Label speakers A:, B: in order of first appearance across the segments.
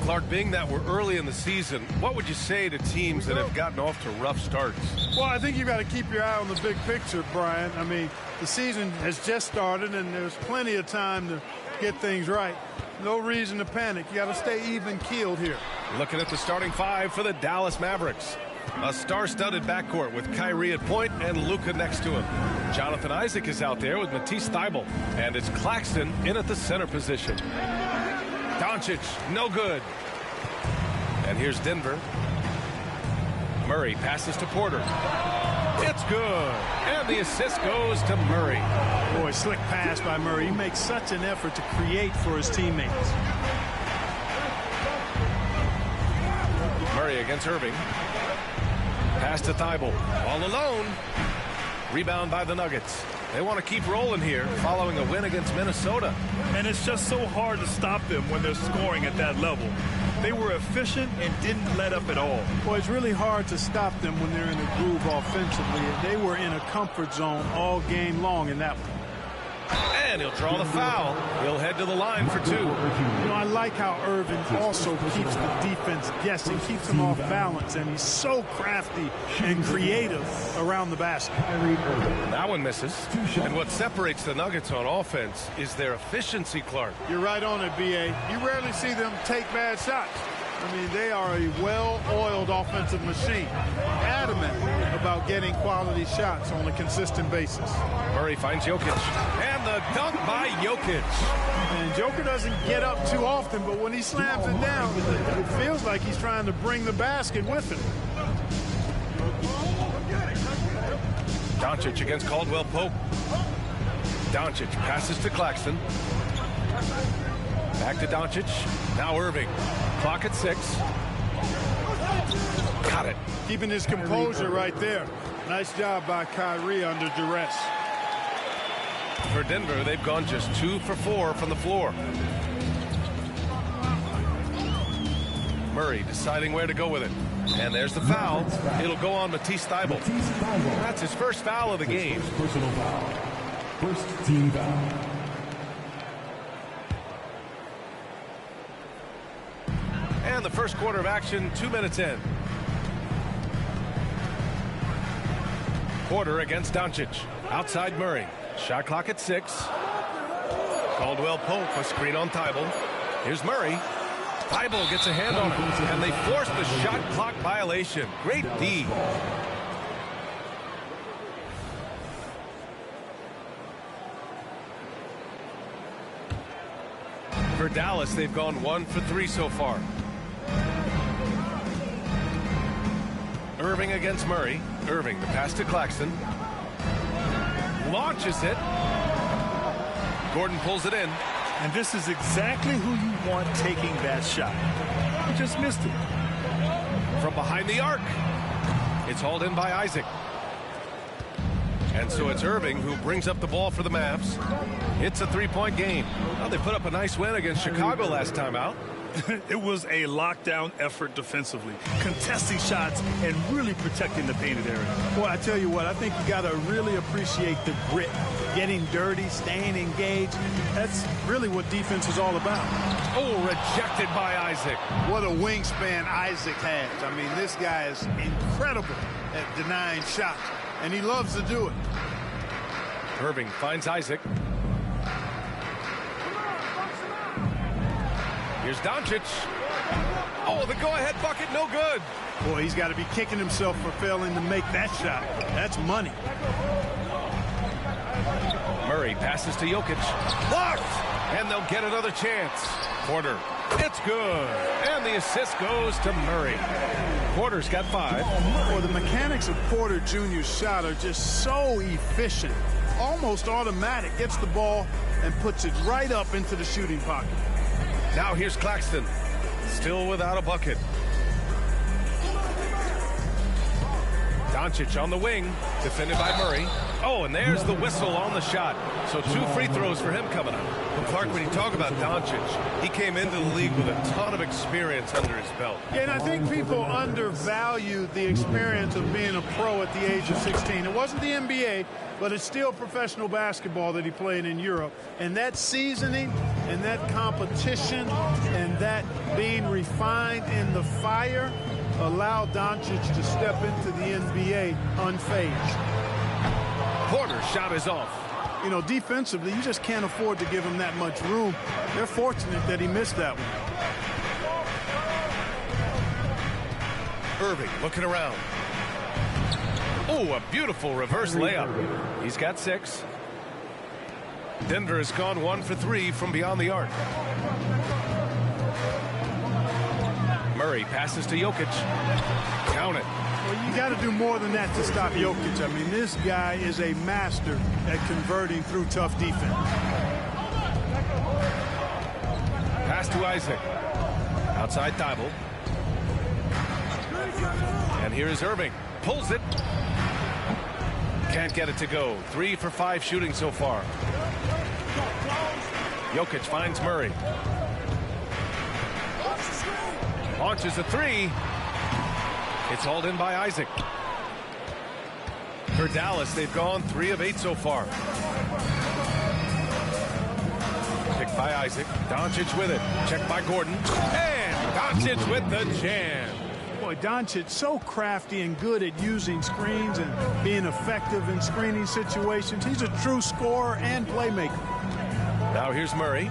A: Clark, being that we're early in the season, what would you say to teams that have gotten off to rough starts?
B: Well, I think you've got to keep your eye on the big picture, Brian. I mean, the season has just started, and there's plenty of time to get things right. No reason to panic. You got to stay even-keeled here.
A: Looking at the starting five for the Dallas Mavericks. A star-studded backcourt with Kyrie at point and Luka next to him. Jonathan Isaac is out there with Matisse Thybulle. And it's Claxton in at the center position. Doncic, no good. And here's Denver. Murray passes to Porter. It's good. And the assist goes to Murray.
B: Boy, slick pass by Murray. He makes such an effort to create for his teammates.
A: Murray against Irving. Pass to Thybulle. All alone. Rebound by the Nuggets. They want to keep rolling here following a win against Minnesota.
C: And it's just so hard to stop them when they're scoring at that level. They were efficient and didn't let up at all.
B: Boy, it's really hard to stop them when they're in a groove offensively. They were in a comfort zone all game long in that one.
A: And he'll draw the foul. He'll head to the line for two.
B: You know, I like how Irvin also keeps the defense guessing, keeps them off balance, and he's so crafty and creative around the basket.
A: That one misses. And what separates the Nuggets on offense is their efficiency, Clark.
B: You're right on it, B.A. You rarely see them take bad shots. I mean, they are a well-oiled offensive machine, adamant about getting quality shots on a consistent basis.
A: Murray finds Jokic, and the dunk by Jokic.
B: And Joker doesn't get up too often, but when he slams it down, it feels like he's trying to bring the basket with him.
A: Doncic against Caldwell Pope. Doncic passes to Claxton. Back to Doncic. Now Irving. Clock at 6. Got it.
B: Keeping his composure right there. Nice job by Kyrie under duress.
A: For Denver, they've gone just 2 for 4 from the floor. Murray deciding where to go with it. And there's the foul. It'll go on Matisse Thybulle. That's his first foul of the game.
D: Personal foul. First team foul.
A: And the first quarter of action, 2 minutes in. Porter against Doncic. Outside Murray. Shot clock at 6. Caldwell Pope, a screen on Thybulle. Here's Murray. Thybulle gets a hand on it, and they force the shot clock violation. Great D. For Dallas, they've gone 1 for 3 so far. Irving against Murray. Irving, the pass to Claxton. Launches it. Gordon pulls it in.
C: And this is exactly who you want taking that shot. He just missed it.
A: From behind the arc. It's hauled in by Isaac. And so it's Irving who brings up the ball for the Mavs. It's a 3-point game. Well, they put up a nice win against Chicago last time out.
C: It was a lockdown effort defensively, contesting shots and really protecting the painted area.
B: Well, I tell you what, I think you got to really appreciate the grit, getting dirty, staying engaged. That's really what defense is all about.
A: Oh, rejected by Isaac.
B: What a wingspan Isaac has. I mean, this guy is incredible at denying shots, and he loves to do it.
A: Irving finds Isaac. Here's Doncic. Oh, the go-ahead bucket, no good.
B: Boy, he's got to be kicking himself for failing to make that shot. That's money.
A: Murray passes to Jokic. Blocked! And they'll get another chance. Porter. It's good. And the assist goes to Murray. Porter's got 5.
B: Well, the mechanics of Porter Jr.'s shot are just so efficient. Almost automatic. Gets the ball and puts it right up into the shooting pocket.
A: Now here's Claxton. Still without a bucket. Doncic on the wing, defended by Murray. Oh, and there's the whistle on the shot. So 2 free throws for him coming up. Well, Clark, when you talk about Doncic, he came into the league with a ton of experience under his belt.
B: Yeah, and I think people undervalue the experience of being a pro at the age of 16. It wasn't the NBA, but it's still professional basketball that he played in Europe. And that seasoning and that competition and that being refined in the fire allowed Doncic to step into the NBA unfazed.
A: Porter's shot is off.
B: You know, defensively, you just can't afford to give him that much room. They're fortunate that he missed that one.
A: Irving looking around. Oh, a beautiful reverse layup. He's got 6. Denver has gone 1 for 3 from beyond the arc. Murray passes to Jokic. Count it.
B: Well, you got to do more than that to stop Jokic. I mean, this guy is a master at converting through tough defense.
A: Pass to Isaac. Outside Thibault. And here is Irving. Pulls it. Can't get it to go. 3 for 5 shooting so far. Jokic finds Murray. Launches a 3. It's hauled in by Isaac. For Dallas, they've gone 3 of 8 so far. Picked by Isaac. Doncic with it. Checked by Gordon. And Doncic with the jam.
B: Boy, Doncic so crafty and good at using screens and being effective in screening situations. He's a true scorer and playmaker.
A: Now here's Murray.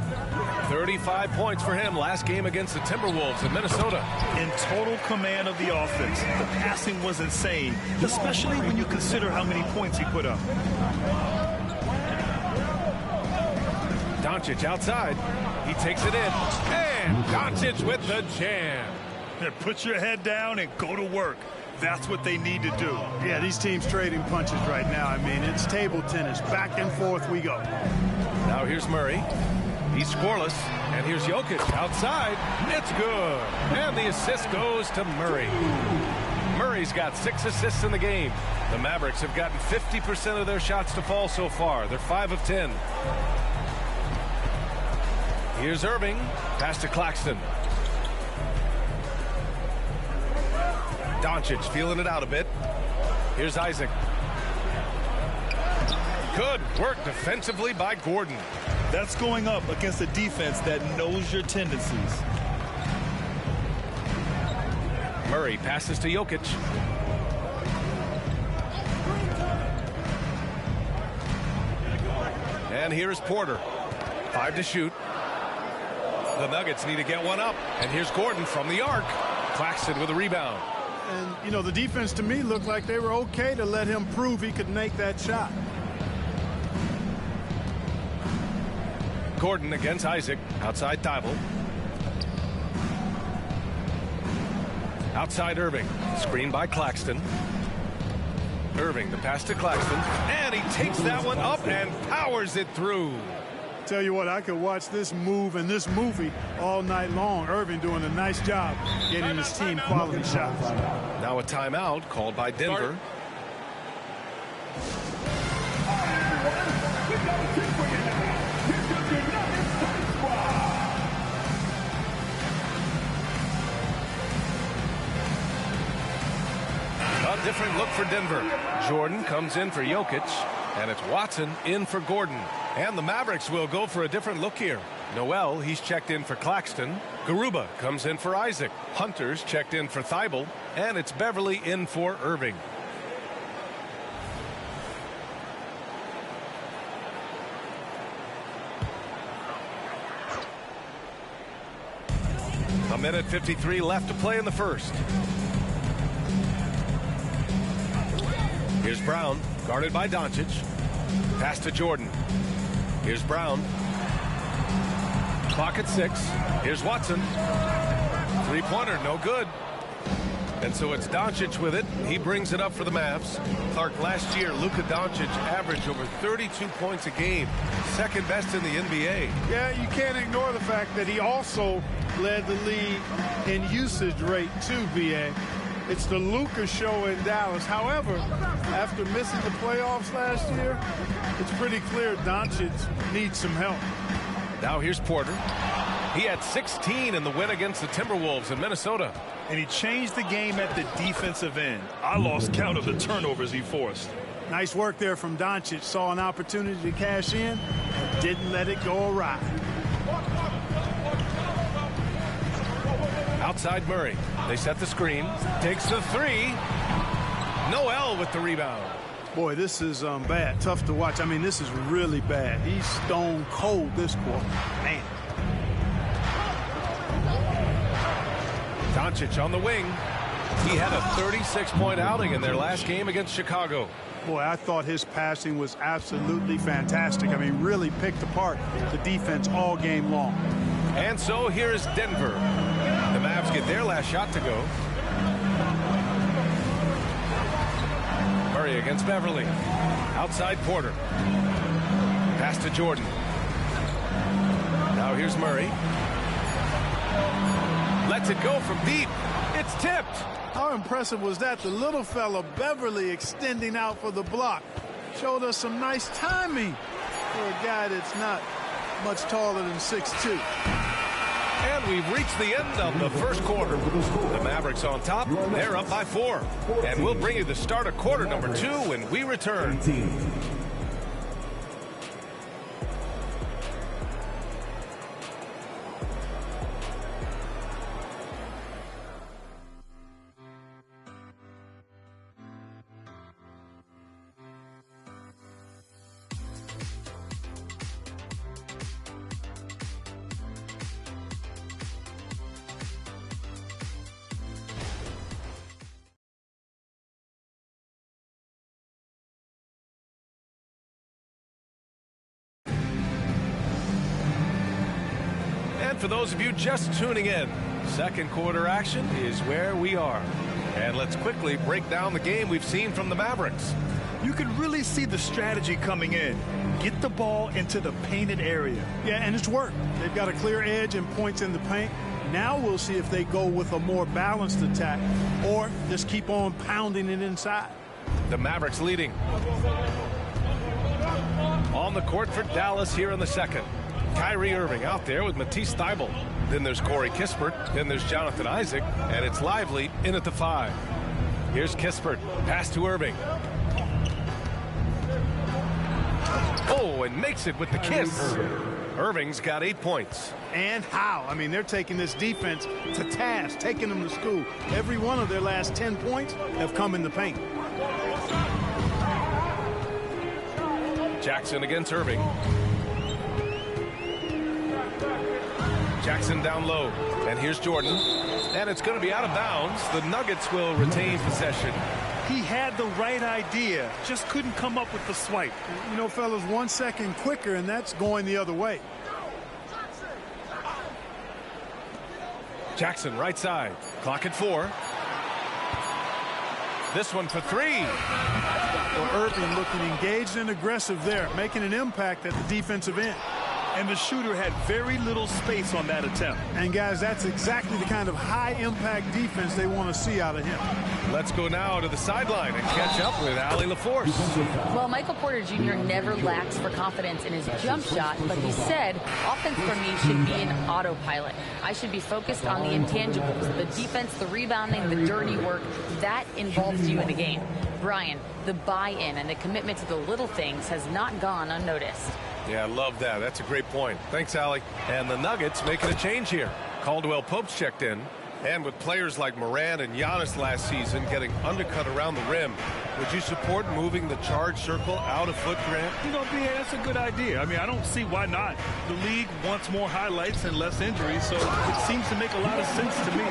A: 35 points for him last game against the Timberwolves in Minnesota.
C: In total command of the offense. The passing was insane, especially when you consider how many points he put up.
A: Doncic outside. He takes it in. And Doncic with the jam.
C: Put your head down and go to work. That's what they need to do.
B: Yeah, these teams trading punches right now. I mean, it's table tennis. Back and forth we go.
A: Now here's Murray. He's scoreless. And here's Jokic outside. It's good. And the assist goes to Murray. Murray's got 6 assists in the game. The Mavericks have gotten 50% of their shots to fall so far. They're 5 of 10. Here's Irving. Pass to Claxton. Doncic feeling it out a bit. Here's Isaac. Good work defensively by Gordon.
C: That's going up against a defense that knows your tendencies.
A: Murray passes to Jokic. And here's Porter. 5 to shoot. The Nuggets need to get one up. And here's Gordon from the arc. Claxton with a rebound.
B: And, you know, the defense to me looked like they were okay to let him prove he could make that shot.
A: Gordon against Isaac. Outside Thibault. Outside Irving. Screen by Claxton. Irving, the pass to Claxton. And he takes that one up and powers it through.
B: Tell you what, I could watch this move and this movie all night long. Irving doing a nice job getting his team quality shots.
A: Now a timeout called by Denver. A different look for Denver. Jordan comes in for Jokic, and it's Watson in for Gordon. And the Mavericks will go for a different look here. Noel, he's checked in for Claxton. Garuba comes in for Isaac. Hunter's checked in for Thibault. And it's Beverly in for Irving. A minute 53 left to play in the first. Here's Brown, guarded by Doncic. Pass to Jordan. Here's Brown. Clock at 6. Here's Watson. Three-pointer, no good. And so it's Doncic with it. He brings it up for the Mavs. Clark, last year, Luka Doncic averaged over 32 points a game. Second best in the NBA.
B: Yeah, you can't ignore the fact that he also led the league in usage rate too, BA. It's the Luka show in Dallas. However, after missing the playoffs last year, it's pretty clear Doncic needs some help.
A: Now here's Porter. He had 16 in the win against the Timberwolves in Minnesota.
C: And he changed the game at the defensive end. I lost count of the turnovers he forced.
B: Nice work there from Doncic. Saw an opportunity to cash in and didn't let it go awry.
A: Outside Murray. They set the screen. Takes the three. Noel with the rebound.
B: Boy, this is bad. Tough to watch. I mean, this is really bad. He's stone cold this quarter. Man.
A: Doncic on the wing. He had a 36-point outing in their last game against Chicago.
B: Boy, I thought his passing was absolutely fantastic. I mean, really picked apart the defense all game long.
A: And so here is Denver. The Mavs get their last shot to go. Murray against Beverly. Outside Porter. Pass to Jordan. Now here's Murray. Lets it go from deep. It's tipped.
B: How impressive was that? The little fella Beverly extending out for the block. Showed us some nice timing for a guy that's not much taller than 6'2".
A: And we've reached the end of the first quarter. The Mavericks on top. They're up by 4. And we'll bring you the start of quarter number 2 when we return. For those of you just tuning in, second quarter action is where we are. And let's quickly break down the game we've seen from the Mavericks.
C: You can really see the strategy coming in. Get the ball into the painted area.
B: Yeah, and it's worked. They've got a clear edge and points in the paint. Now we'll see if they go with a more balanced attack or just keep on pounding it inside.
A: The Mavericks leading. On the court for Dallas here in the second. Kyrie Irving out there with Matisse Thybulle. Then there's Corey Kispert. Then there's Jonathan Isaac. And it's Lively in at the 5. Here's Kispert. Pass to Irving. Oh, and makes it with the kiss. Irving's got 8 points.
B: And how? I mean, they're taking this defense to task, taking them to school. Every one of their last 10 points have come in the paint.
A: Jackson against Irving. Jackson down low. And here's Jordan. And it's going to be out of bounds. The Nuggets will retain possession.
C: He had the right idea, just couldn't come up with the swipe.
B: You know, fellas, 1 second quicker, and that's going the other way.
A: Jackson right side. Clock at 4. This one for 3.
B: Well, Irving looking engaged and aggressive there, making an impact at the defensive end.
C: And the shooter had very little space on that attempt.
B: And, guys, that's exactly the kind of high-impact defense they want to see out of him.
A: Let's go now to the sideline and catch up with Allie LaForce.
E: Well, Michael Porter Jr. never lacks for confidence in his jump shot, but he said, offense for me should be an autopilot. I should be focused on the intangibles, the defense, the rebounding, the dirty work. That involves you in the game. Brian, the buy-in and the commitment to the little things has not gone unnoticed.
A: Yeah, I love that. That's a great point. Thanks, Allie. And the Nuggets making a change here. Caldwell Pope's checked in. And with players like Morant and Giannis last season getting undercut around the rim, would you support moving the charge circle out a foot, Grant?
C: You know, BA, that's a good idea. I mean, I don't see why not. The league wants more highlights and less injuries, so it seems to make a lot of sense to me.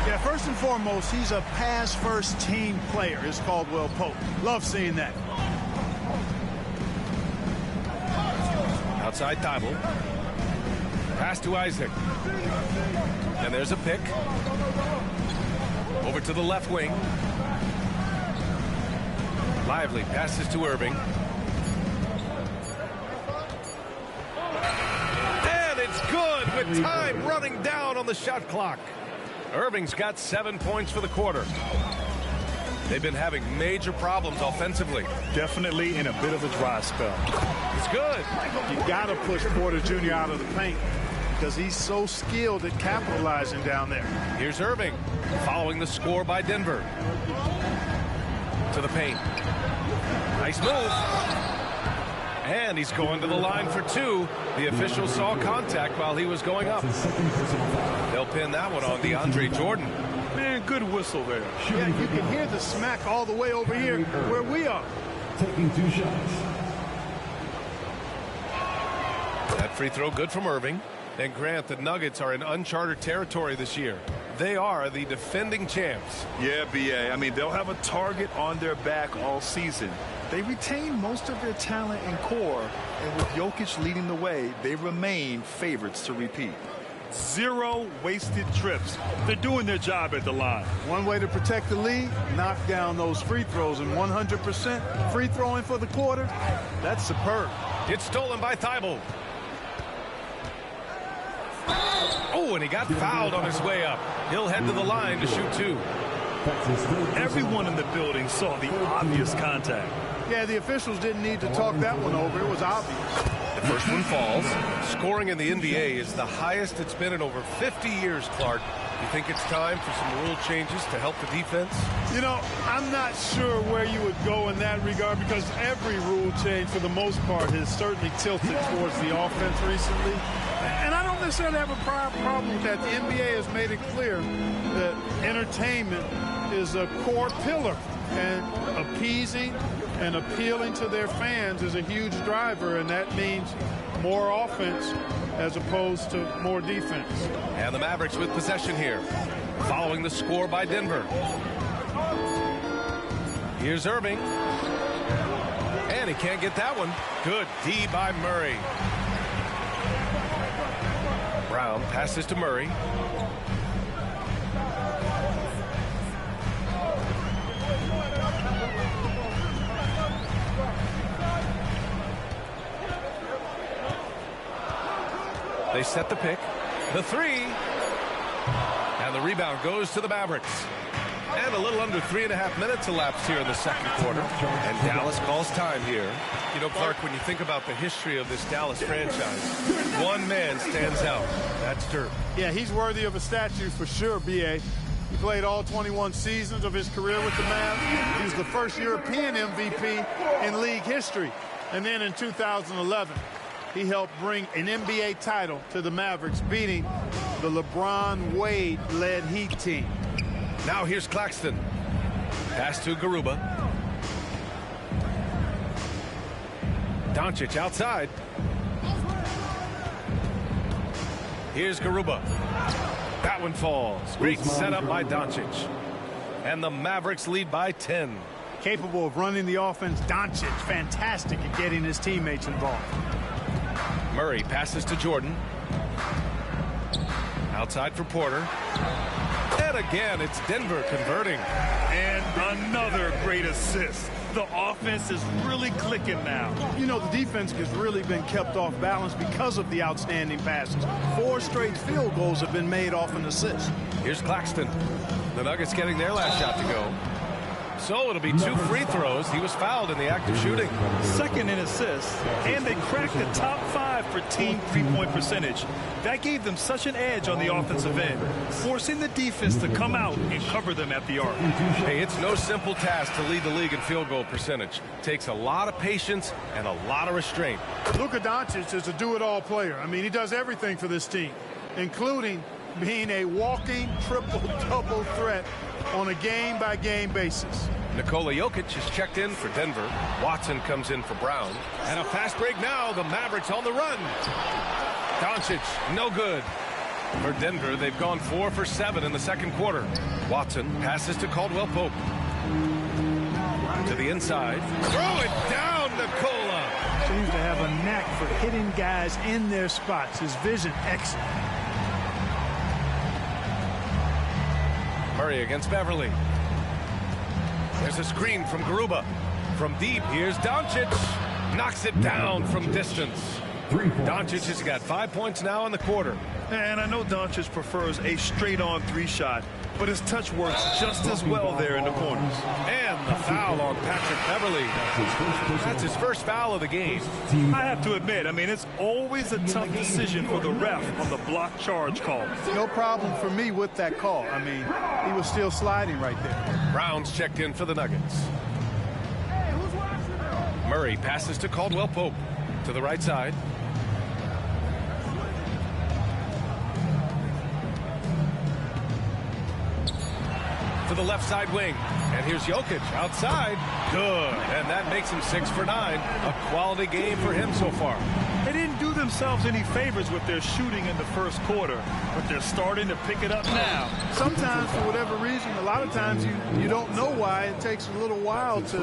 B: Yeah, first and foremost, he's a pass-first team player, is Caldwell Pope. Love seeing that.
A: Outside Thybulle. Pass to Isaac. And there's a pick. Over to the left wing. Lively passes to Irving. And it's good with time running down on the shot clock. Irving's got 7 points for the quarter. They've been having major problems offensively.
C: Definitely in a bit of a dry spell.
A: It's good.
B: You got to push Porter Jr. out of the paint because he's so skilled at capitalizing down there.
A: Here's Irving following the score by Denver. To the paint. Nice move. And he's going to the line for two. The official saw contact while he was going up. They'll pin that one on DeAndre Jordan.
C: Man, good whistle there.
B: Yeah, you can hear the smack all the way over here where we are.
D: Taking 2 shots.
A: That free throw good from Irving. And Grant, the Nuggets are in uncharted territory this year. They are the defending champs.
C: Yeah, B.A. I mean, they'll have a target on their back all season. They retain most of their talent and core, and with Jokic leading the way, they remain favorites to repeat. 0 wasted trips. They're doing their job at the line.
B: One way to protect the lead, knock down those free throws, and 100% free throwing for the quarter, that's superb.
A: It's stolen by Thibault. Oh, and he got fouled on his way up. He'll head to the line to shoot 2.
C: Everyone in the building saw the obvious contact.
B: Yeah, the officials didn't need to talk that one over. It was obvious.
A: The first one falls. Scoring in the NBA is the highest it's been in over 50 years, Clark. You think it's time for some rule changes to help the defense?
B: You know, I'm not sure where you would go in that regard because every rule change, for the most part, has certainly tilted towards the offense recently. And I don't necessarily have a problem with that. The NBA has made it clear that entertainment is a core pillar, and appeasing and appealing to their fans is a huge driver, and that means more offense as opposed to more defense.
A: And the Mavericks with possession here, following the score by Denver. Here's Irving. And he can't get that one. Good D by Murray. Brown passes to Murray. They set the pick. The 3. And the rebound goes to the Mavericks. And a little under 3.5 minutes elapsed here in the second quarter. And Dallas calls time here. You know, Clark, when you think about the history of this Dallas franchise, one man stands out. That's Dirk.
B: Yeah, he's worthy of a statue for sure, B.A. He played all 21 seasons of his career with the Mavs. He was the first European MVP in league history. And then in 2011, he helped bring an NBA title to the Mavericks, beating the LeBron Wade-led Heat team.
A: Now here's Claxton. Pass to Garuba. Doncic outside. Here's Garuba. That one falls. Great setup by Doncic. And the Mavericks lead by 10.
B: Capable of running the offense, Doncic fantastic at getting his teammates involved.
A: Murray passes to Jordan. Outside for Porter. And again, it's Denver converting.
C: And another great assist. The offense is really clicking now.
B: You know, the defense has really been kept off balance because of the outstanding passes. 4 straight field goals have been made off an assist.
A: Here's Claxton. The Nuggets getting their last shot to go. So it'll be 2 free throws. He was fouled in the act of shooting.
C: Second in assists, and they cracked the top 5 for team three-point percentage. That gave them such an edge on the offensive end, forcing the defense to come out and cover them at the arc.
A: Hey, it's no simple task to lead the league in field goal percentage. Takes a lot of patience and a lot of restraint.
B: Luka Doncic is a do-it-all player. I mean, he does everything for this team, including being a walking triple-double threat on a game-by-game basis.
A: Nikola Jokic is checked in for Denver. Watson comes in for Brown. And a fast break now. The Mavericks on the run. Doncic, no good. For Denver, they've gone 4 for 7 in the second quarter. Watson passes to Caldwell Pope. To the inside. Throw it down, Nikola.
B: Seems to have a knack for hitting guys in their spots. His vision excellent.
A: Murray against Beverly. There's a screen from Garuba. From deep, here's Doncic. Knocks it down from distance. Doncic has got 5 points now in the quarter.
C: And I know Doncic prefers a straight-on 3 shot, but his touch works just as well there in the corners.
A: And the foul on Patrick Beverly. That's his first foul of the game.
C: I have to admit, I mean, it's always a tough decision for the ref on the block charge call.
B: No problem for me with that call. I mean, he was still sliding right there.
A: Brown's checked in for the Nuggets. Murray passes to Caldwell Pope to the right side. To the left side wing. And here's Jokic outside. Good. And that makes him 6 for 9. A quality game for him so far.
C: They didn't do themselves any favors with their shooting in the first quarter, but they're starting to pick it up now.
B: Sometimes, for whatever reason, a lot of times you don't know why. It takes a little while to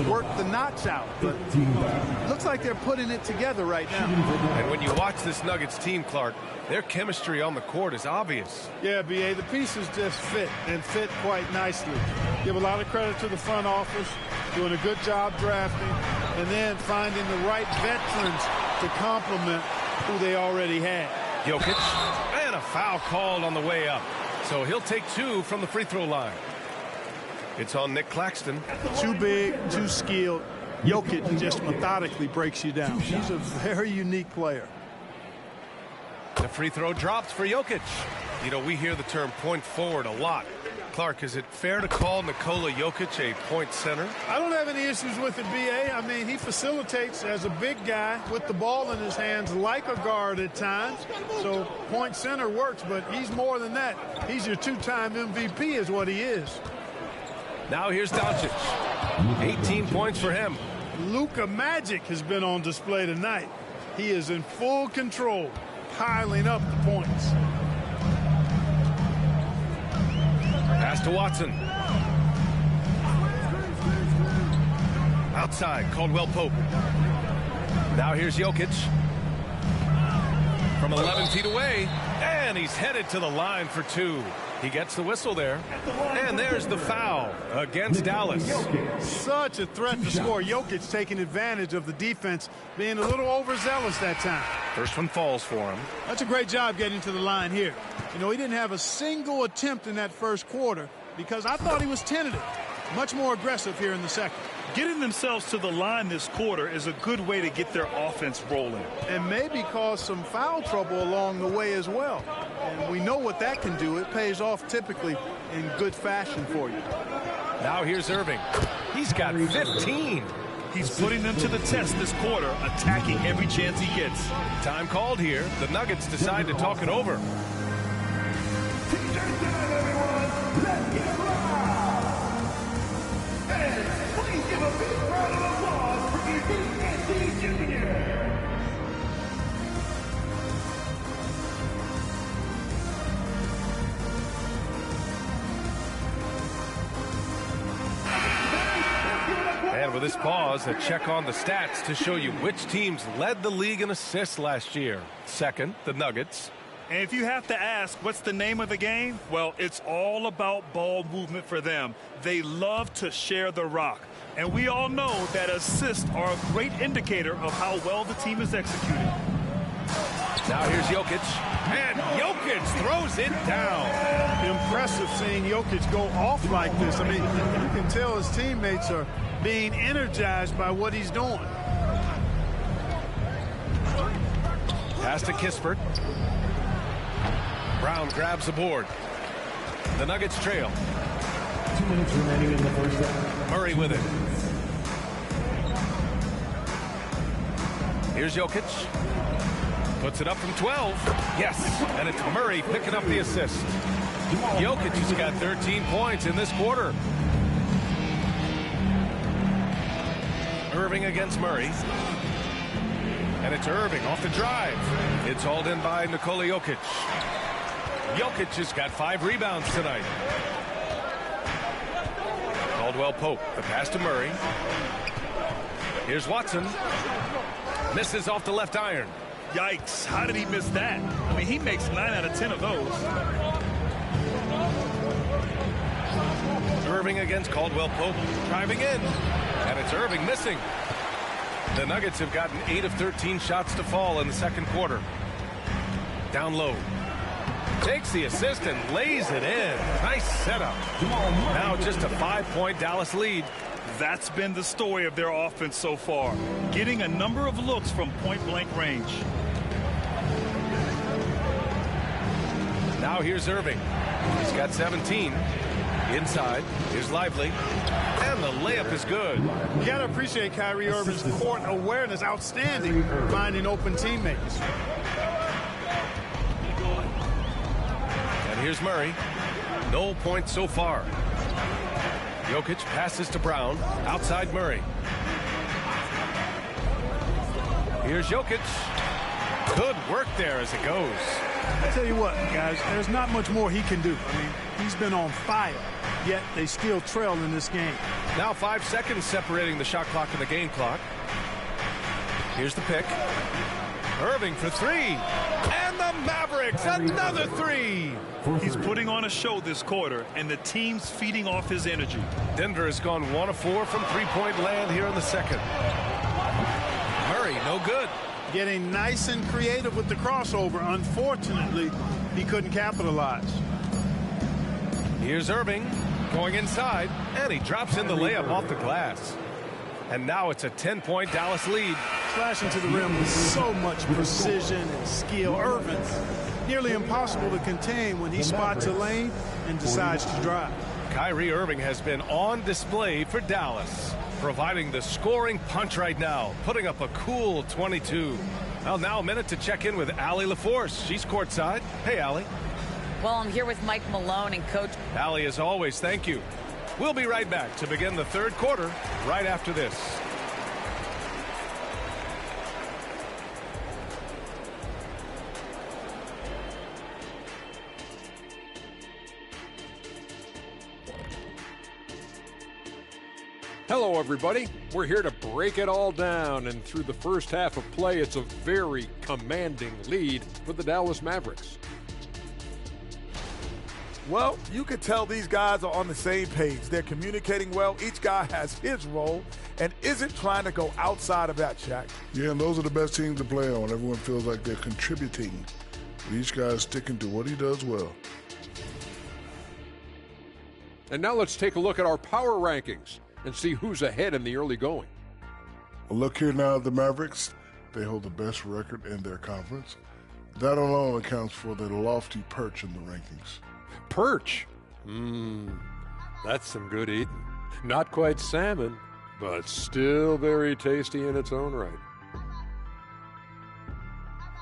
B: work the knots out. But it looks like they're putting it together right now.
A: And when you watch this Nuggets team, Clark, their chemistry on the court is obvious.
B: Yeah, B.A., the pieces just fit, and fit quite nicely. Give a lot of credit to the front office, doing a good job drafting, and then finding the right veterans to complement who they already had.
A: Jokic, and a foul called on the way up. So he'll take 2 from the free throw line. It's on Nick Claxton.
B: Too big, too skilled. Jokic just methodically breaks you down. He's a very unique player.
A: The free throw drops for Jokic. You know, we hear the term point forward a lot. Clark, is it fair to call Nikola Jokic a point center?
B: I don't have any issues with it, B.A. I mean, he facilitates as a big guy with the ball in his hands like a guard at times. So point center works, but he's more than that. He's your 2-time MVP is what he is.
A: Now here's Doncic. 18 points for him.
B: Luka Magic has been on display tonight. He is in full control, piling up the points.
A: Pass to Watson. Outside, Caldwell Pope. Now here's Jokic. From 11 feet away. And he's headed to the line for 2. He gets the whistle there. And there's the foul against Dallas.
B: Such a threat to score. Jokic taking advantage of the defense, being a little overzealous that time.
A: First one falls for him.
B: That's a great job getting to the line here. You know, he didn't have a single attempt in that first quarter because I thought he was tentative. Much more aggressive here in the second.
C: Getting themselves to the line this quarter is a good way to get their offense rolling.
B: And maybe cause some foul trouble along the way as well. And we know what that can do. It pays off typically in good fashion for you.
A: Now here's Irving. He's got 15.
C: He's putting them to the test this quarter, attacking every chance he gets.
A: Time called here. The Nuggets decide to talk it over.
D: Let's get loud! And please give a big round of applause for EBNC Jr.
A: And with this pause, a check on the stats to show you which teams led the league in assists last year. Second, the Nuggets.
C: And if you have to ask what's the name of the game, well, it's all about ball movement for them. They love to share the rock. And we all know that assists are a great indicator of how well the team is executing.
A: Now here's Jokic. And Jokic throws it down.
B: Impressive seeing Jokic go off like this. I mean, you can tell his teammates are being energized by what he's doing.
A: Pass to Kispert. Brown grabs the board. The Nuggets trail.
D: 2 minutes remaining in the first half.
A: Murray with it. Here's Jokic. Puts it up from 12. Yes, and it's Murray picking up the assist. Jokic has got 13 points in this quarter. Irving against Murray. And it's Irving off the drive. It's hauled in by Nikola Jokic. Jokic has got 5 rebounds tonight. Caldwell Pope, the pass to Murray. Here's Watson. Misses off the left iron.
C: Yikes, how did he miss that? I mean, he makes 9 out of 10 of those.
A: Irving against Caldwell Pope, driving in. And it's Irving missing. The Nuggets have gotten 8 of 13 shots to fall in the second quarter. Down low. Takes the assist and lays it in. Nice setup. Now just a 5-point Dallas lead.
C: That's been the story of their offense so far, getting a number of looks from point-blank range.
A: Now here's Irving. He's got 17. Inside, here's Lively. And the layup is good.
B: You got to appreciate Kyrie Irving's court awareness. Outstanding, finding open teammates.
A: And here's Murray. No points so far. Jokic passes to Brown. Outside Murray. Here's Jokic. Good work there as it goes.
B: I tell you what, guys, there's not much more he can do. I mean, he's been on fire, yet they still trail in this game.
A: Now 5 seconds separating the shot clock and the game clock. Here's the pick. Irving for three. And the Mavericks, another three.
C: He's putting on a show this quarter, and the team's feeding off his energy.
A: Denver has gone 1 of 4 from three-point land here in the second. Murray, no good.
B: Getting nice and creative with the crossover. Unfortunately, he couldn't capitalize.
A: Here's Irving going inside, and he drops in the layup off the glass. And now it's a 10-point Dallas lead.
B: Slashing to the rim with so much precision and skill. Irving's nearly impossible to contain when he spots a lane and decides to drive.
A: Kyrie Irving has been on display for Dallas, providing the scoring punch right now, putting up a cool 22. Well, now a minute to check in with Allie LaForce. She's courtside. Hey, Allie.
E: Well, I'm here with Mike Malone and Coach.
A: Allie, as always, thank you. We'll be right back to begin the third quarter right after this.
F: Hello, everybody. We're here to break it all down, and through the first half of play, it's a very commanding lead for the Dallas Mavericks.
G: Well, you can tell these guys are on the same page. They're communicating well. Each guy has his role and isn't trying to go outside of that, Shaq.
H: Yeah, and those are the best teams to play on. Everyone feels like they're contributing. Each guy is sticking to what he does well.
F: And now let's take a look at our power rankings and see who's ahead in the early going.
H: Well, look here now at the Mavericks. They hold the best record in their conference. That alone accounts for their lofty perch in the rankings.
F: Perch? That's some good eating. Not quite salmon, but still very tasty in its own right.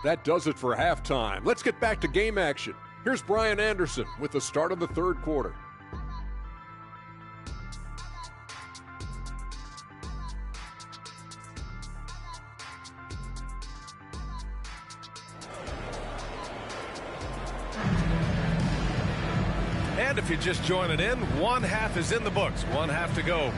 F: That does it for halftime. Let's get back to game action. Here's Brian Anderson with the start of the third quarter.
A: And if you're just joining in, one half is in the books, one half to go.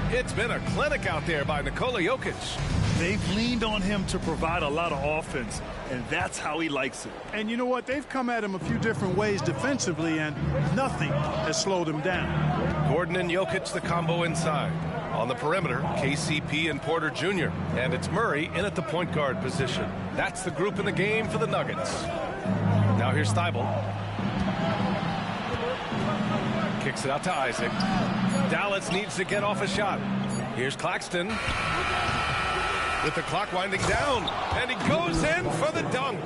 A: It's been a clinic out there by Nikola Jokic.
C: They've leaned on him to provide a lot of offense, and that's how he likes it.
B: And you know what? They've come at him a few different ways defensively, and nothing has slowed him down.
A: Gordon and Jokic, the combo inside. On the perimeter, KCP and Porter Jr. And it's Murray in at the point guard position. That's the group in the game for the Nuggets. Now here's Thibault. Kicks it out to Isaac. Dallas needs to get off a shot. Here's Claxton. With the clock winding down. And he goes in for the dunk.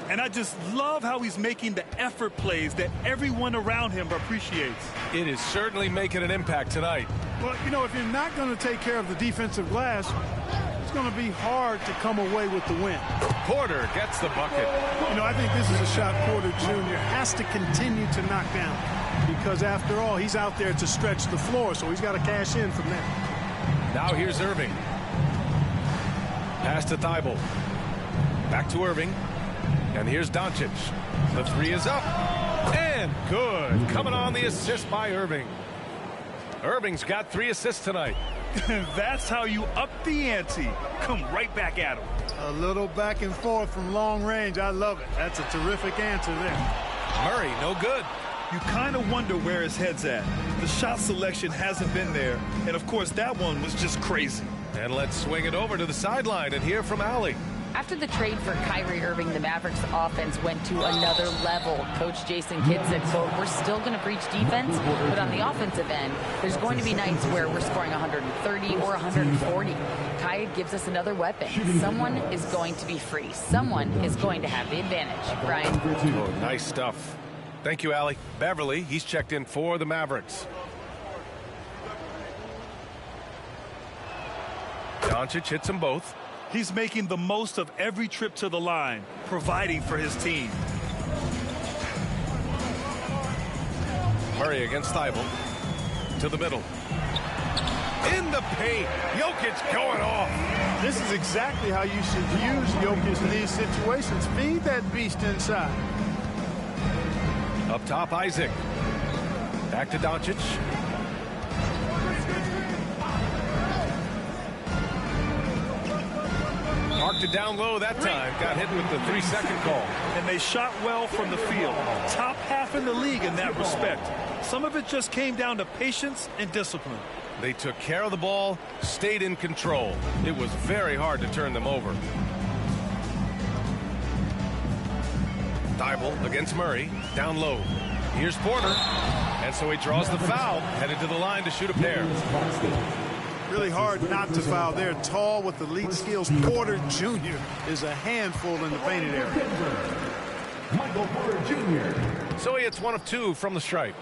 C: And I just love how he's making the effort plays that everyone around him appreciates.
A: It is certainly making an impact tonight.
B: Well, you know, if you're not going to take care of the defensive glass, it's going to be hard to come away with the win.
A: Porter gets the bucket.
B: You know, I think this is a shot Porter Jr. has to continue to knock down, because after all, he's out there to stretch the floor, so he's got to cash in from there.
A: Now here's Irving. Pass to Thibault. Back to Irving. And here's Doncic. The three is up. And good. Coming on the assist by Irving. Irving's got 3 assists tonight.
C: That's how you up the ante. Come right back at him.
B: A little back and forth from long range. I love it. That's a terrific answer there.
A: Murray, no good.
C: You kind of wonder where his head's at. The shot selection hasn't been there. And, of course, that one was just crazy.
A: And let's swing it over to the sideline and hear from Allie.
E: After the trade for Kyrie Irving, the Mavericks offense went to another level. Coach Jason Kidd said, quote, "We're still going to preach defense, but on the offensive end, there's going to be nights where we're scoring 130 or 140. Kai gives us another weapon. Someone is going to be free. Someone is going to have the advantage." Brian.
A: Oh, nice stuff. Thank you, Allie. Beverly, he's checked in for the Mavericks. Doncic hits them both.
C: He's making the most of every trip to the line, providing for his team.
A: Murray against Thibault. To the middle. In the paint. Jokic going off.
B: This is exactly how you should use Jokic in these situations. Feed that beast inside.
A: Up top, Isaac. Back to Doncic. Marked it down low that time. Got hit with the 3-second call.
C: And they shot well from the field. Top half in the league in that respect. Some of it just came down to patience and discipline.
A: They took care of the ball, stayed in control. It was very hard to turn them over. Thibault against Murray. Down low. Here's Porter. And so he draws the foul. Headed to the line to shoot a pair.
B: Really hard not to foul. They're tall with elite skills. Porter Jr. is a handful in the painted area.
D: Michael Porter Jr.
A: So he hits 1 of 2 from the stripe.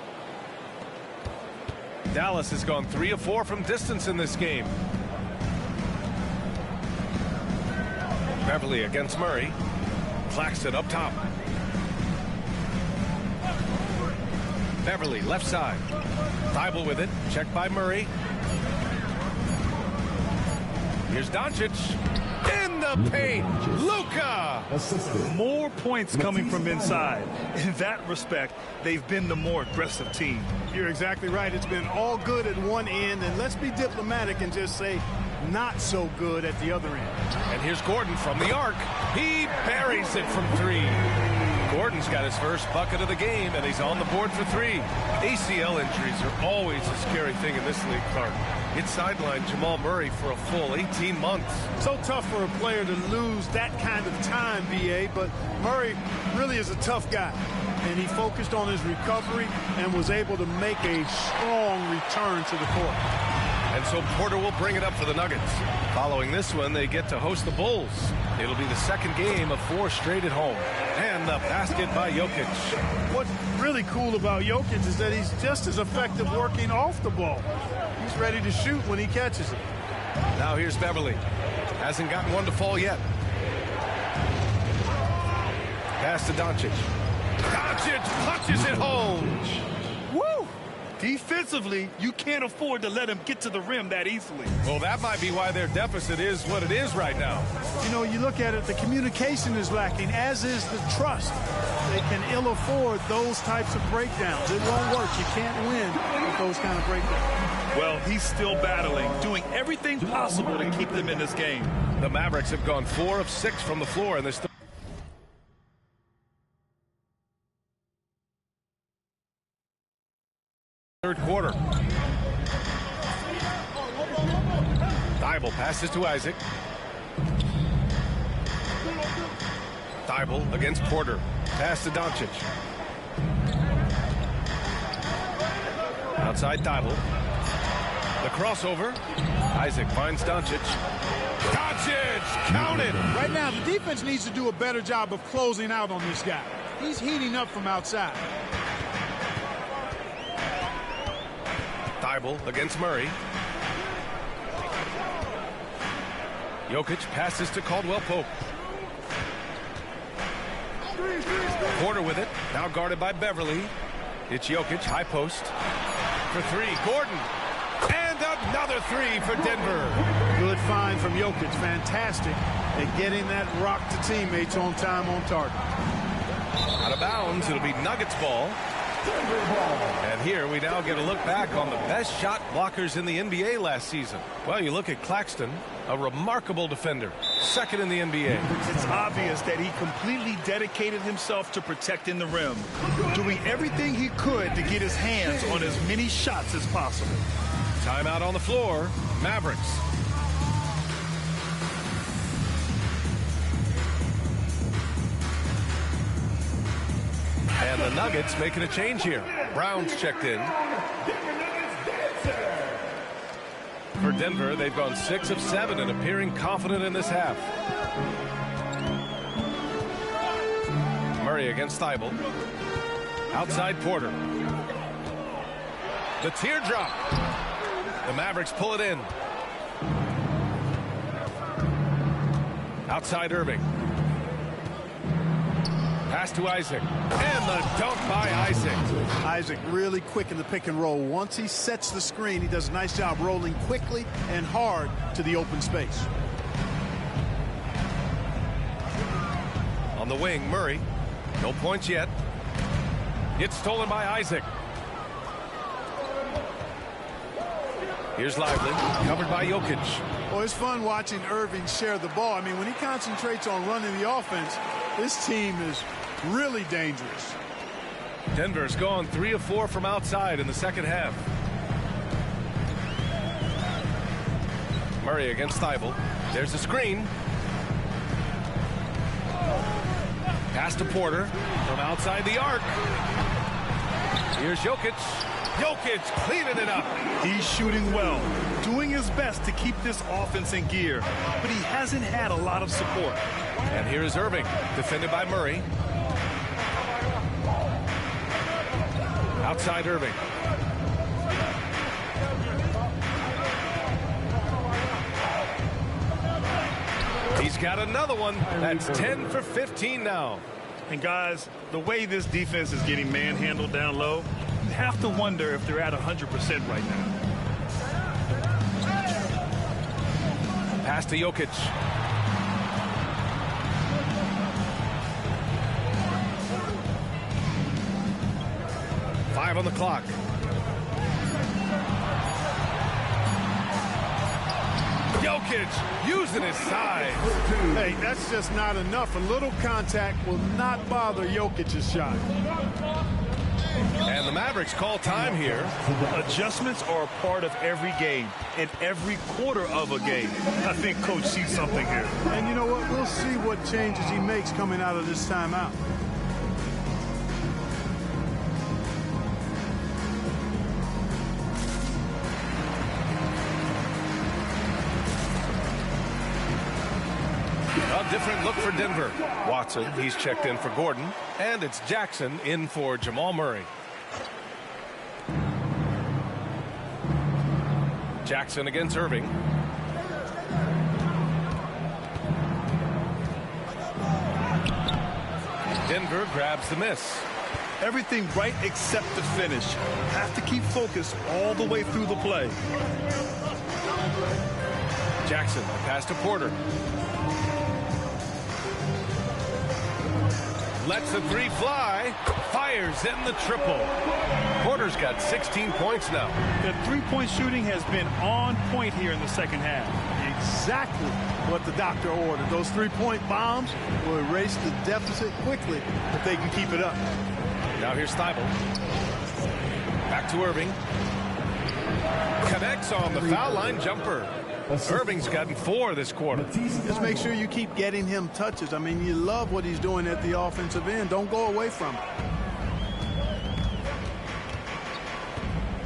A: Dallas has gone 3 of 4 from distance in this game. Beverly against Murray. Claxton up top. Beverly left side. Thibault with it. Checked by Murray. Here's Doncic. In the paint. Luka.
C: More points coming from inside. In that respect, they've been the more aggressive team.
B: You're exactly right. It's been all good at one end, and let's be diplomatic and just say not so good at the other end.
A: And here's Gordon from the arc. He buries it from 3. Gordon's got his first bucket of the game, and he's on the board for 3. ACL injuries are always a scary thing in this league, Clark. It sidelined Jamal Murray for a full 18 months.
B: So tough for a player to lose that kind of time, B.A., but Murray really is a tough guy. And he focused on his recovery and was able to make a strong return to the court.
A: And so Porter will bring it up for the Nuggets. Following this one, they get to host the Bulls. It'll be the second game of 4 straight at home. And the basket by Jokic.
B: What's really cool about Jokic is that he's just as effective working off the ball. He's ready to shoot when he catches it.
A: Now here's Beverly. Hasn't gotten one to fall yet. Pass to Doncic. Doncic punches it home.
C: Woo! Defensively, you can't afford to let him get to the rim that easily.
A: Well, that might be why their deficit is what it is right now.
B: You know, you look at it, the communication is lacking, as is the trust. They can ill afford those types of breakdowns. It won't work. You can't win with those kind of breakdowns.
C: Well, he's still battling, doing everything possible to keep them in this game.
A: The Mavericks have gone 4 of 6 from the floor in this third quarter. Thibault passes to Isaac. Thibault against Porter. Pass to Doncic. Outside Thibault. The crossover. Isaac finds Doncic. Doncic counted.
B: Right now, the defense needs to do a better job of closing out on this guy. He's heating up from outside.
A: Thibault against Murray. Jokic passes to Caldwell Pope. Porter with it. Now guarded by Beverly. It's Jokic, high post. For 3, Gordon. And another 3 for Denver.
B: Good find from Jokic. Fantastic at getting that rock to teammates on time, on target.
A: Out of bounds. It'll be Nuggets ball. And here we now get a look back on the best shot blockers in the NBA last season. Well, you look at Claxton, a remarkable defender, second in the NBA.
C: It's obvious that he completely dedicated himself to protecting the rim, doing everything he could to get his hands on as many shots as possible.
A: Timeout on the floor. Mavericks. the Nuggets making a change here. Brown's checked in. For Denver, they've gone 6 of 7 and appearing confident in this half. Murray against Thibault. Outside Porter. The teardrop. The Mavericks pull it in. Outside Irving. Pass to Isaac. And the dunk by Isaac.
B: Isaac really quick in the pick and roll. Once he sets the screen, he does a nice job rolling quickly and hard to the open space.
A: On the wing, Murray. No points yet. It's stolen by Isaac. Here's Lively, covered by Jokic.
B: Well, it's fun watching Irving share the ball. I mean, when he concentrates on running the offense, this team is really dangerous.
A: Denver's gone 3 of 4 from outside in the second half. Murray against Thibault. There's a screen. Pass to Porter from outside the arc. Here's Jokic. Jokic cleaning it up.
C: He's shooting well, doing his best to keep this offense in gear, but he hasn't had a lot of support.
A: And here's Irving, defended by Murray. Outside Irving. He's got another one. That's 10 for 15 now.
C: And guys, the way this defense is getting manhandled down low, you have to wonder if they're at 100% right now.
A: Pass to Jokic. Five on the clock. Jokic using his size.
B: Hey, that's just not enough. A little contact will not bother Jokic's shot.
A: And the Mavericks call time here.
C: Adjustments are a part of every game and every quarter of a game. I think Coach sees something here.
B: And you know what? We'll see what changes he makes coming out of this timeout.
A: A different look for Denver. Watson, he's checked in for Gordon. And it's Jackson in for Jamal Murray. Jackson against Irving. Denver grabs the miss.
C: Everything right except the finish. Have to keep focused all the way through the play.
A: Jackson, pass to Porter. Lets the three fly. Fires in the triple. Porter's got 16 points now.
C: The three-point shooting has been on point here in the second half.
B: Exactly what the doctor ordered. Those three-point bombs will erase the deficit quickly if they can keep it up.
A: Now here's Thibault. Back to Irving. Connects on the foul line jumper. Irving's gotten 4 this quarter.
B: Just make sure you keep getting him touches. I mean, you love what he's doing at the offensive end. Don't go away from it.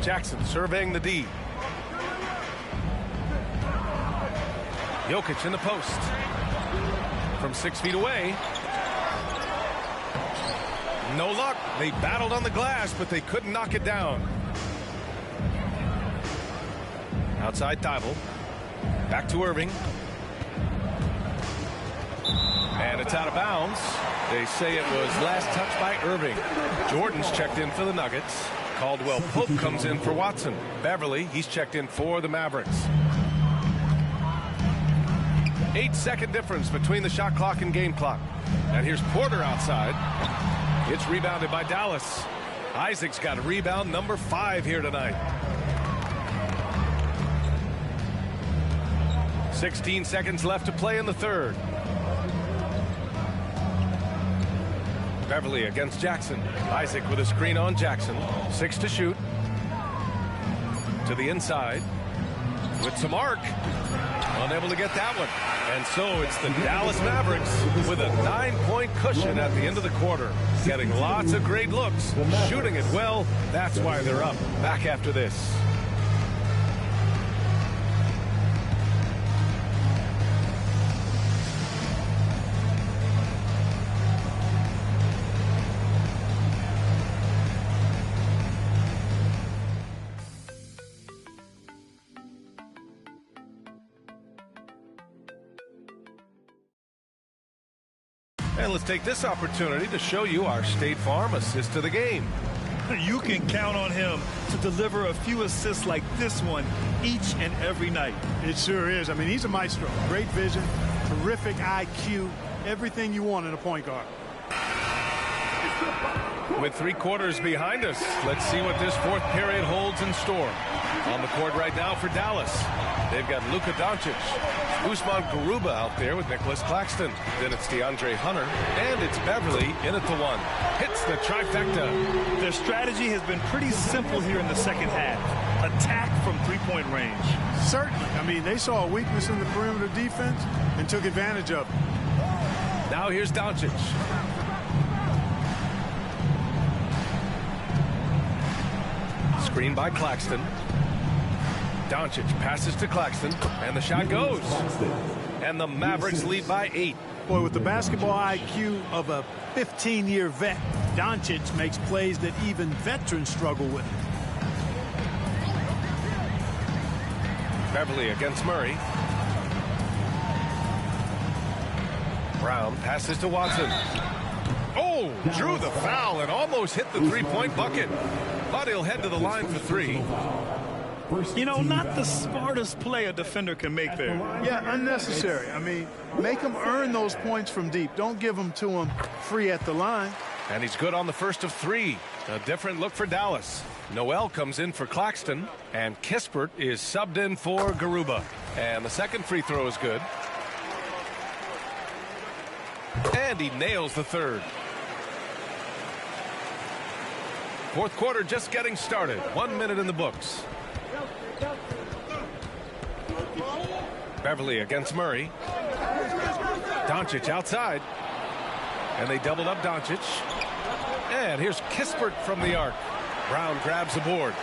A: Jackson surveying the D. Jokic in the post. From 6 feet away. No luck. They battled on the glass, but they couldn't knock it down. Outside Thibault. Back to Irving. And it's out of bounds. They say it was last touched by Irving. Jordan's checked in for the Nuggets. Caldwell Pope comes in for Watson. Beverly, he's checked in for the Mavericks. 8-second difference between the shot clock and game clock. And here's Porter outside. It's rebounded by Dallas. Isaac's got a rebound number 5 here tonight. 16 seconds left to play in the third. Beverly against Jackson. Isaac with a screen on Jackson. 6 to shoot. To the inside. With some arc. Unable to get that one. And so it's the Dallas Mavericks with a 9-point cushion at the end of the quarter. Getting lots of great looks, shooting it well. That's why they're up. Back after this. And let's take this opportunity to show you our State Farm assist to the game.
C: You can count on him to deliver a few assists like this one each and every night.
B: It sure is. I mean, he's a maestro. Great vision, terrific IQ, everything you want in a point guard.
A: With 3 quarters behind us, let's see what this fourth period holds in store. On the court right now for Dallas, they've got Luka Doncic, Usman Garuba out there with Nicholas Claxton. Then it's DeAndre Hunter, and it's Beverly in at the 1. Hits the trifecta.
C: Their strategy has been pretty simple here in the second half. Attack from three-point range.
B: Certainly. I mean, they saw a weakness in the perimeter defense and took advantage of it.
A: Now here's Doncic. Screen by Claxton. Doncic passes to Claxton, and the shot goes. And the Mavericks lead by 8.
B: Boy, with the basketball IQ of a 15-year vet, Doncic makes plays that even veterans struggle with.
A: Beverly against Murray. Brown passes to Watson. Oh, drew the foul and almost hit the three-point bucket. But he'll head to the line for 3.
C: You know, not the smartest play a defender can make there.
B: Yeah, unnecessary. I mean, make them earn those points from deep. Don't give them to them free at the line.
A: And he's good on the first of 3. A different look for Dallas. Noel comes in for Claxton, and Kispert is subbed in for Garuba. And the second free throw is good. And he nails the third. Fourth quarter just getting started. 1 minute in the books. Beverly against Murray. Doncic outside. And they doubled up Doncic. And here's Kispert from the arc. Brown grabs the board.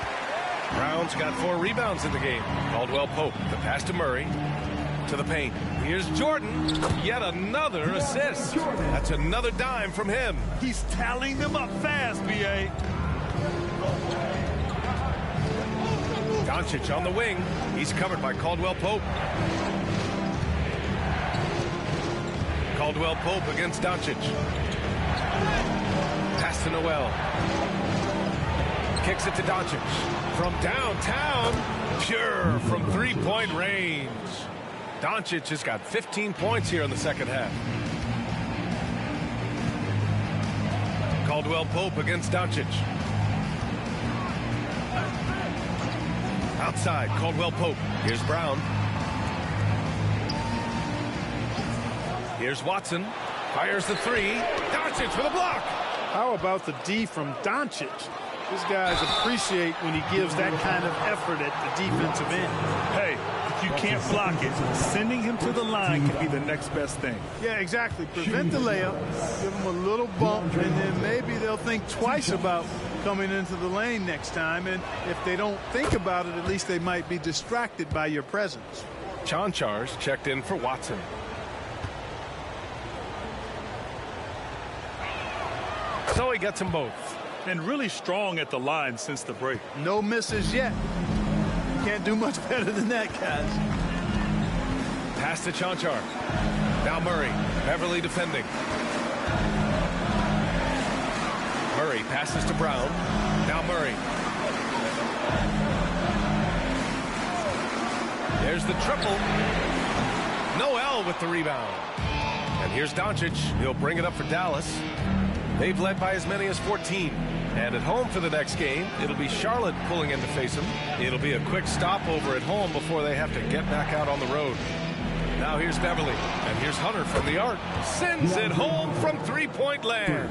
A: Brown's got 4 rebounds in the game. Caldwell Pope, the pass to Murray. To the paint. Here's Jordan. Yet another assist. That's another dime from him.
C: He's tallying them up fast, B.A.
A: Doncic on the wing. He's covered by Caldwell Pope. Caldwell Pope against Doncic. Pass to Noel. Kicks it to Doncic. From downtown. Pure from three-point range. Doncic has got 15 points here in the second half. Caldwell Pope against Doncic. Outside, Caldwell Pope. Here's Brown. Here's Watson. Fires the 3. Doncic for the block.
B: How about the D from Doncic? These guys appreciate when he gives that kind of effort at the defensive end.
C: Hey, if you can't block it, sending him to the line can be the next best thing.
B: Yeah, exactly. Prevent the layup, give them a little bump, and then maybe they'll think twice about coming into the lane next time. And if they don't think about it, at least they might be distracted by your presence.
A: Chanchar's checked in for Watson. So he gets them both.
C: And really strong at the line since the break.
B: No misses yet. You can't do much better than that, guys.
A: Pass to Chanchar. Now Murray. Beverly defending. Murray passes to Brown. Now Murray. There's the triple. Noel with the rebound. And here's Doncic. He'll bring it up for Dallas. They've led by as many as 14. And at home for the next game, it'll be Charlotte pulling in to face them. It'll be a quick stopover at home before they have to get back out on the road. Now here's Beverly. And here's Hunter from the arc. Sends it home from three-point land.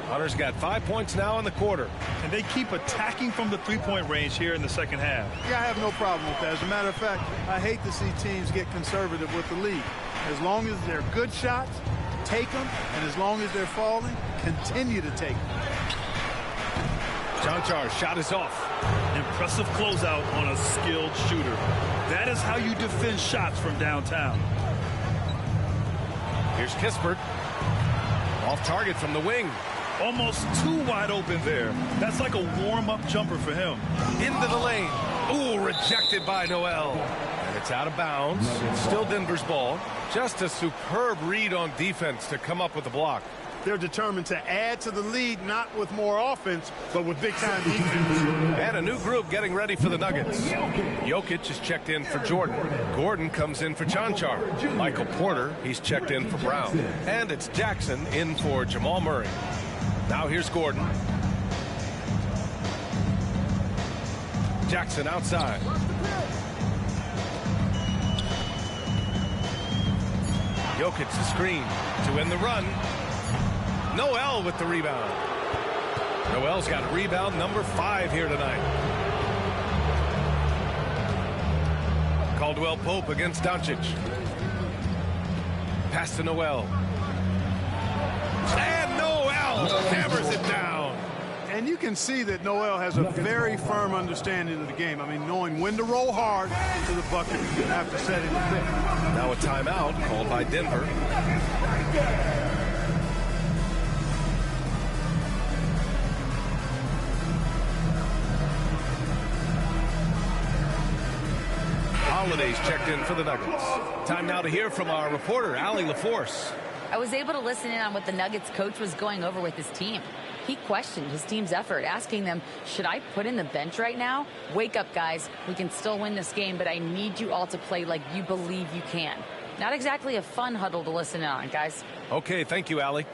A: Hunter's got 5 points now in the quarter.
C: And they keep attacking from the three-point range here in the second half.
B: Yeah, I have no problem with that. As a matter of fact, I hate to see teams get conservative with the lead. As long as they're good shots, take them, and as long as they're falling, continue to take them.
A: Joncar's shot is off.
C: Impressive closeout on a skilled shooter. That is how you defend shots from downtown.
A: Here's Kispert. Off target from the wing.
C: Almost too wide open there. That's like a warm-up jumper for him.
A: Into the lane. Ooh, rejected by Noel. And it's out of bounds. It's still Denver's ball. Just a superb read on defense to come up with the block.
B: They're determined to add to the lead, not with more offense, but with big-time defense.
A: And a new group getting ready for the Nuggets. Jokic is checked in for Jordan. Gordon comes in for Joncar. Michael Porter, he's checked in for Brown. And it's Jackson in for Jamal Murray. Now here's Gordon. Jackson outside. Jokic the screen to win the run. Noel with the rebound. Noel's got rebound number 5 here tonight. Caldwell Pope against Doncic. Pass to Noel. And Noel hammers it down.
B: And you can see that Noel has a very firm understanding of the game. I mean, knowing when to roll hard to the bucket after setting the pick.
A: Now a timeout called by Denver. Holiday's checked in for the Nuggets. Time now to hear from our reporter, Allie LaForce.
E: I was able to listen in on what the Nuggets coach was going over with his team. He questioned his team's effort, asking them, should I put in the bench right now? Wake up, guys. We can still win this game, but I need you all to play like you believe you can. Not exactly a fun huddle to listen in on, guys.
A: Okay, thank you, Allie.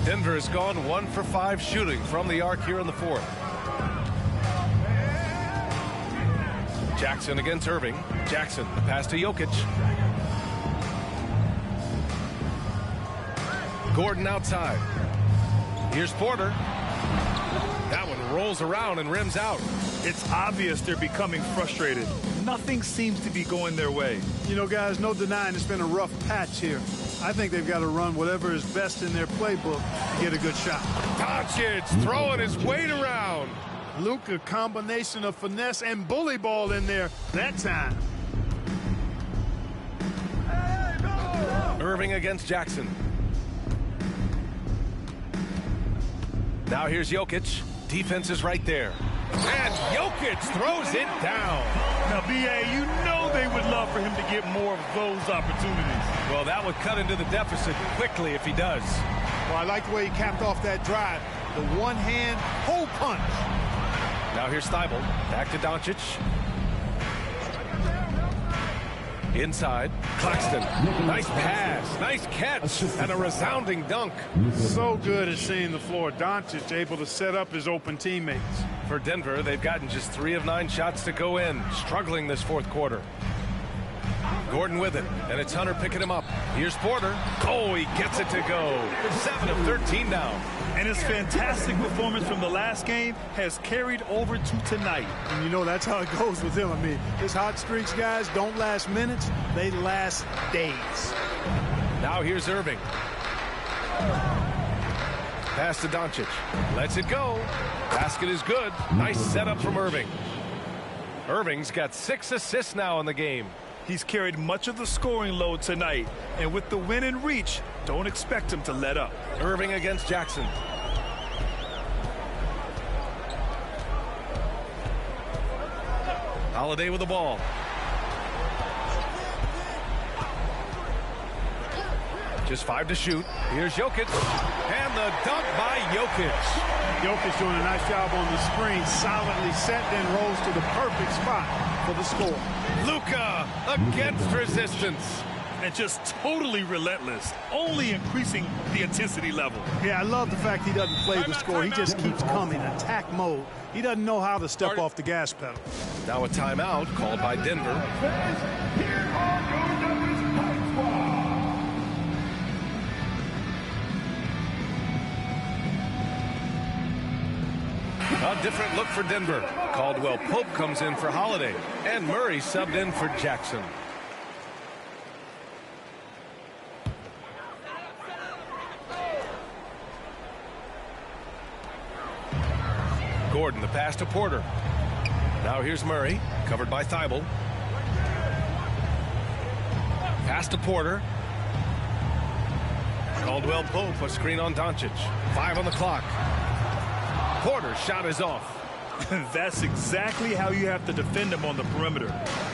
A: Denver has gone 1 for 5 shooting from the arc here in the fourth. Jackson against Irving. Jackson, the pass to Jokic. Gordon outside. Here's Porter. That one rolls around and rims out.
C: It's obvious they're becoming frustrated. Nothing seems to be going their way.
B: You know, guys, no denying it's been a rough patch here. I think they've got to run whatever is best in their playbook to get a good shot.
A: Doncic throwing his weight around.
B: Luka, combination of finesse and bully ball in there that time.
A: Irving against Jackson. Now here's Jokic. Defense is right there. And Jokic throws it down.
C: Now, B.A., you know they would love for him to get more of those opportunities.
A: Well, that would cut into the deficit quickly if he does.
B: Well, I like the way he capped off that drive. The one-hand hole punch.
A: Now here's Thibault. Back to Doncic. Inside. Claxton. Nice pass. Nice catch. And a resounding dunk.
B: So good at seeing the floor. Doncic able to set up his open teammates.
A: For Denver, they've gotten just 3 of 9 shots to go in. Struggling this fourth quarter. Gordon with it. And it's Hunter picking him up. Here's Porter. Oh, he gets it to go. 7 of 13 now.
C: And his fantastic performance from the last game has carried over to tonight.
B: And you know that's how it goes with him. I mean, his hot streaks, guys, don't last minutes. They last days.
A: Now here's Irving. Pass to Doncic. Lets it go. Basket is good. Nice setup from Irving. Irving's got 6 assists now in the game.
C: He's carried much of the scoring load tonight. And with the win in reach, don't expect him to let up.
A: Irving against Jackson. Holiday with the ball. Just 5 to shoot. Here's Jokic. And the dunk by Jokic.
B: Jokic doing a nice job on the screen. Solidly set, then rolls to the perfect spot for the score.
A: Luka against resistance.
C: And just totally relentless, only increasing the intensity level.
B: Yeah, I love the fact he doesn't play the score. He just keeps coming, attack mode. He doesn't know how to step off the gas pedal.
A: Now a timeout called by Denver.
D: Here are your Nuggets Hot Squad.
A: A different look for Denver. Caldwell Pope comes in for Holiday, and Murray subbed in for Jackson. Gordon, the pass to Porter. Now here's Murray, covered by Thibault. Pass to Porter. Caldwell Pope, a screen on Doncic. 5 on the clock. Porter's shot is off.
C: That's exactly how you have to defend him on the perimeter.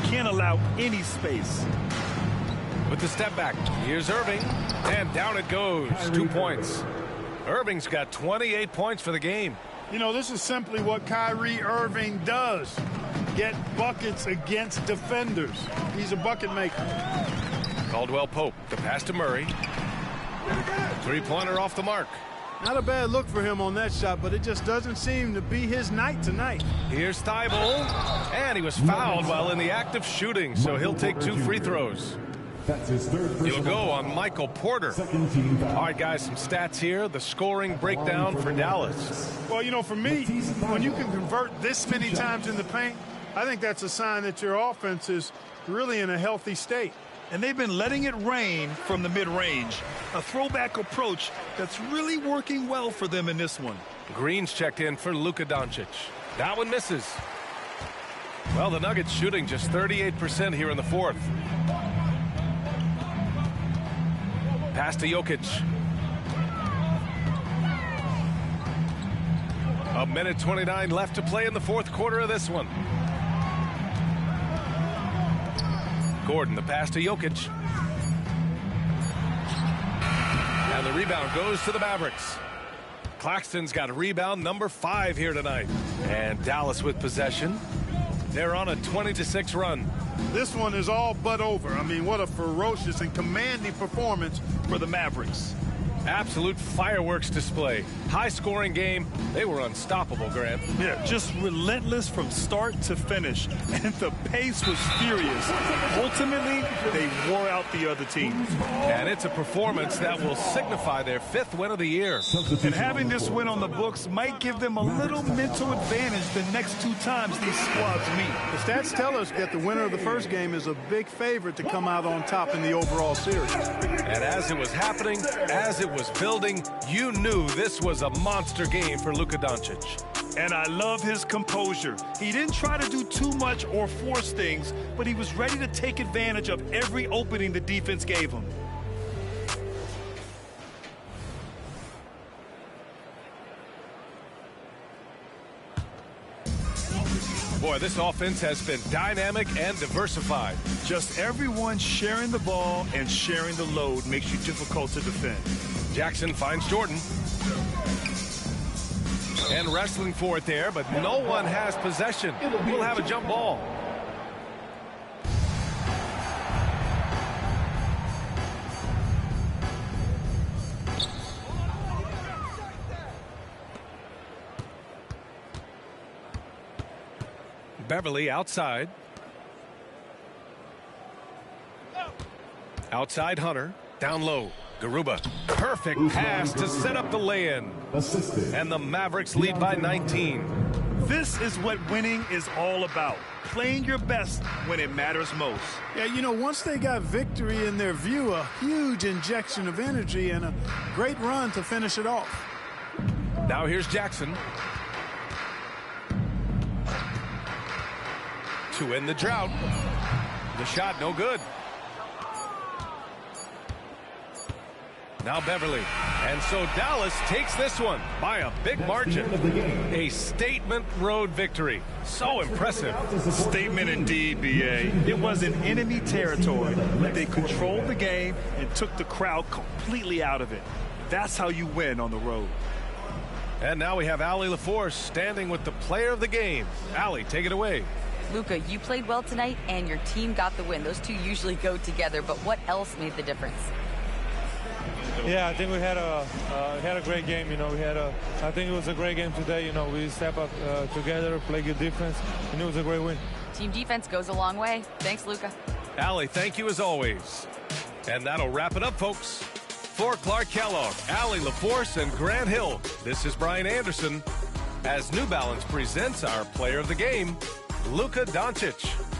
C: Can't allow any space.
A: With the step back, here's Irving, and down it goes. 2 points. Irving's got 28 points for the game.
B: You know, this is simply what Kyrie Irving does. Get buckets against defenders. He's a bucket maker.
A: Caldwell Pope, the pass to Murray. Three-pointer off the mark.
B: Not a bad look for him on that shot, but it just doesn't seem to be his night tonight.
A: Here's Thibault, and he was fouled while in the act of shooting, so he'll take 2 free throws.
I: That's his third.
A: He'll go on Michael Porter. All right, guys, some stats here. The scoring breakdown for Dallas.
B: Well, you know, for me, when you can convert this many times in the paint, I think that's a sign that your offense is really in a healthy state.
C: And they've been letting it rain from the mid-range. A throwback approach that's really working well for them in this one.
A: Green's checked in for Luka Doncic. That one misses. Well, the Nuggets shooting just 38% here in the fourth. Pass to Jokic. A minute 29 left to play in the fourth quarter of this one. Gordon, the pass to Jokic. And the rebound goes to the Mavericks. Claxton's got rebound number 5 here tonight. And Dallas with possession. They're on a 20-6 run.
B: This one is all but over. I mean, what a ferocious and commanding performance
C: for the Mavericks.
A: Absolute fireworks display. High-scoring game. They were unstoppable, Grant.
C: Yeah, just relentless from start to finish. And the pace was furious. Ultimately, they wore out the other team.
A: And it's a performance that will signify their 5th win of the year.
C: And having this win on the books might give them a little mental advantage the next 2 times these squads meet.
B: The stats tell us that the winner of the first game is a big favorite to come out on top in the overall series.
A: And as it was happening, as it was building, you knew this was a monster game for Luka Doncic.
C: And I love his composure. He didn't try to do too much or force things, but he was ready to take advantage of every opening the defense gave him.
A: Boy, this offense has been dynamic and diversified.
C: Just everyone sharing the ball and sharing the load makes you difficult to defend.
A: Jackson finds Jordan. And wrestling for it there, but no one has possession. We'll have a jump ball. Beverly outside. Outside Hunter. Down low. Garuba. Perfect pass to set up the lay-in. And the Mavericks lead by 19.
C: This is what winning is all about. Playing your best when it matters most.
B: Yeah, you know, once they got victory in their view, a huge injection of energy and a great run to finish it off.
A: Now here's Jackson. To end the drought. The shot no good. Now Beverly. And so Dallas takes this one by a big margin. A statement road victory. So impressive.
C: Statement indeed, B.A. It was in enemy territory. They controlled the game and took the crowd completely out of it. That's how you win on the road.
A: And now we have Allie LaForce standing with the player of the game. Allie, take it away.
E: Luka, you played well tonight, and your team got the win. Those two usually go together, but what else made the difference?
J: Yeah, I think we had a great game. You know, I think it was a great game today. You know, we step up together, play good defense, and it was a great win.
E: Team defense goes a long way. Thanks, Luka.
A: Allie, thank you as always. And that'll wrap it up, folks. For Clark Kellogg, Allie LaForce, and Grant Hill, this is Brian Anderson. as New Balance presents our player of the game, Luka Doncic.